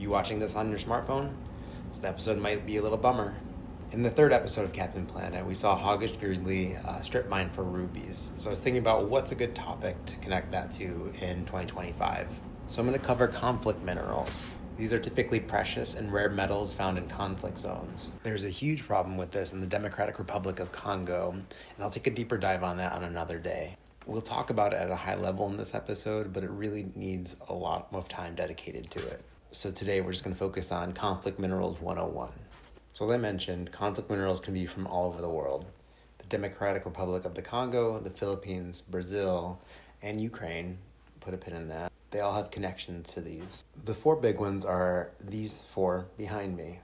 You watching this on your smartphone? This episode might be a little bummer. In the third episode of Captain Planet, we saw Hoggish Gridley strip mine for rubies. So I was thinking about what's a good topic to connect that to in 2025. So I'm going to cover conflict minerals. These are typically precious and rare metals found in conflict zones. There's a huge problem with this in the Democratic Republic of Congo, and I'll take a deeper dive on that on another day. We'll talk about it at a high level in this episode, but it really needs a lot of time dedicated to it. So today we're just going to focus on Conflict Minerals 101. So as I mentioned, conflict minerals can be from all over the world. The Democratic Republic of the Congo, the Philippines, Brazil, and Ukraine, put a pin in that, they all have connections to these. The four big ones are these four behind me,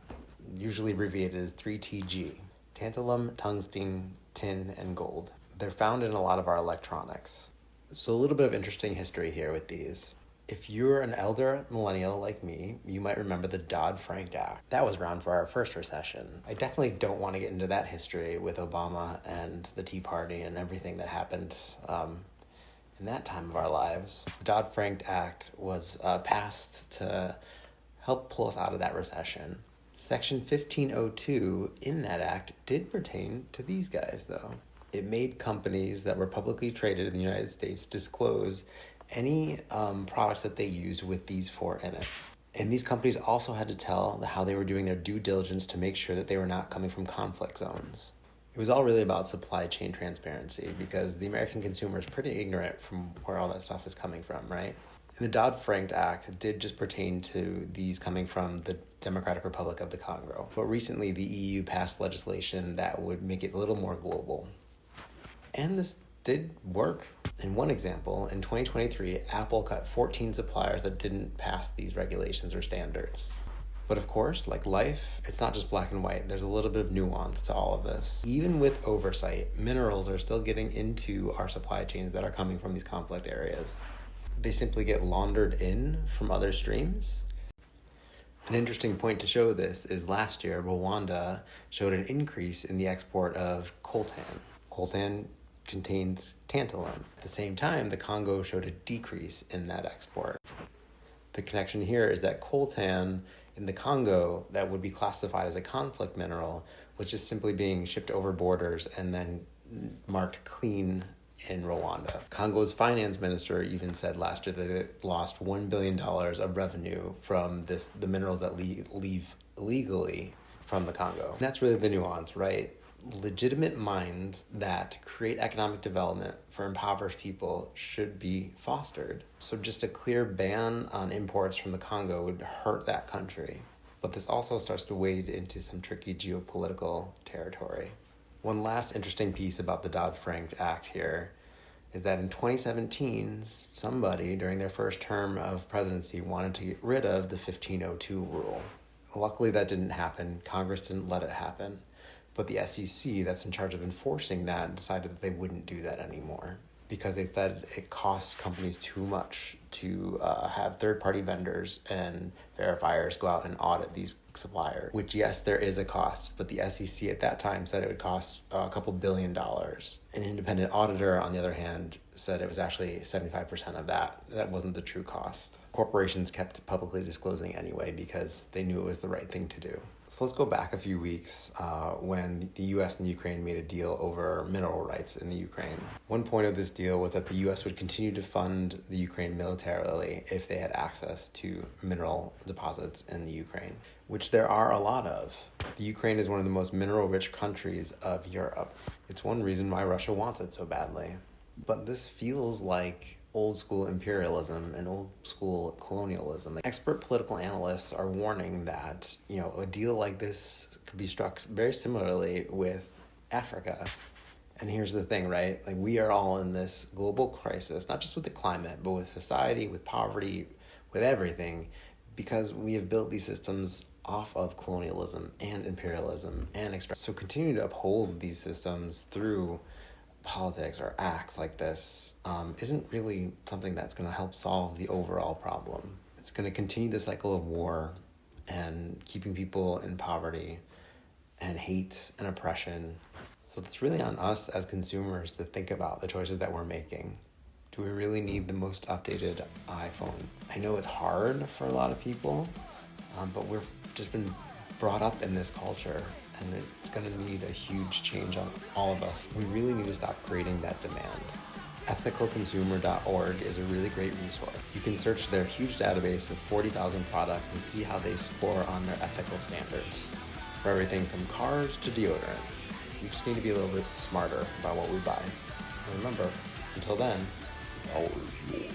usually abbreviated as 3TG: tantalum, tungsten, tin, and gold. They're found in a lot of our electronics. So a little bit of interesting history here with these. If you're an elder millennial like me, you might remember the Dodd-Frank Act. That was around for our first recession. I definitely don't want to get into that history with Obama and the Tea Party and everything that happened in that time of our lives. The Dodd-Frank Act was passed to help pull us out of that recession. Section 1502 in that act did pertain to these guys, though. It made companies that were publicly traded in the United States disclose any products that they use with these four in it. And these companies also had to tell how they were doing their due diligence to make sure that they were not coming from conflict zones. It was all really about supply chain transparency because the American consumer is pretty ignorant from where all that stuff is coming from, right? And the Dodd-Frank Act did just pertain to these coming from the Democratic Republic of the Congo. But recently the EU passed legislation that would make it a little more global. And this did work. In one example, in 2023, Apple cut 14 suppliers that didn't pass these regulations or standards. But of course, like life, it's not just black and white. There's a little bit of nuance to all of this. Even with oversight, minerals are still getting into our supply chains that are coming from these conflict areas. They simply get laundered in from other streams. An interesting point to show this is last year, Rwanda showed an increase in the export of coltan. Coltan contains tantalum. At the same time, the Congo showed a decrease in that export. The connection here is that coltan in the Congo that would be classified as a conflict mineral, which is simply being shipped over borders and then marked clean in Rwanda. Congo's finance minister even said last year that it lost $1 billion of revenue from the minerals that leave illegally from the Congo. And that's really the nuance, right? Legitimate mines that create economic development for impoverished people should be fostered. So just a clear ban on imports from the Congo would hurt that country. But this also starts to wade into some tricky geopolitical territory. One last interesting piece about the Dodd-Frank Act here is that in 2017, somebody during their first term of presidency wanted to get rid of the 1502 rule. Luckily that didn't happen. Congress didn't let it happen. But the SEC that's in charge of enforcing that decided that they wouldn't do that anymore because they said it costs companies too much to have third-party vendors and verifiers go out and audit these suppliers, which, yes, there is a cost, but the SEC at that time said it would cost a couple $1 billion. An independent auditor, on the other hand, said it was actually 75% of that. That wasn't the true cost. Corporations kept publicly disclosing anyway because they knew it was the right thing to do. So let's go back a few weeks when the U.S. and Ukraine made a deal over mineral rights in the Ukraine. One point of this deal was that the U.S. would continue to fund the Ukraine militarily if they had access to mineral deposits in the Ukraine, which there are a lot of. The Ukraine is one of the most mineral-rich countries of Europe. It's one reason why Russia wants it so badly. But this feels like old school imperialism and old school colonialism. Expert political analysts are warning that, a deal like this could be struck very similarly with Africa. And here's the thing, right? We are all in this global crisis, not just with the climate, but with society, with poverty, with everything, because we have built these systems off of colonialism and imperialism and extraction. So continuing to uphold these systems through politics or acts like this isn't really something that's going to help solve the overall problem. It's going to continue the cycle of war and keeping people in poverty and hate and oppression. So it's really on us as consumers to think about the choices that we're making. Do we really need the most updated iPhone? I know it's hard for a lot of people, but we've just been brought up in this culture, and it's going to need a huge change on all of us. We really need to stop creating that demand. Ethicalconsumer.org is a really great resource. You can search their huge database of 40,000 products and see how they score on their ethical standards. For everything from cars to deodorant. We just need to be a little bit smarter about what we buy. And remember, until then, always yours.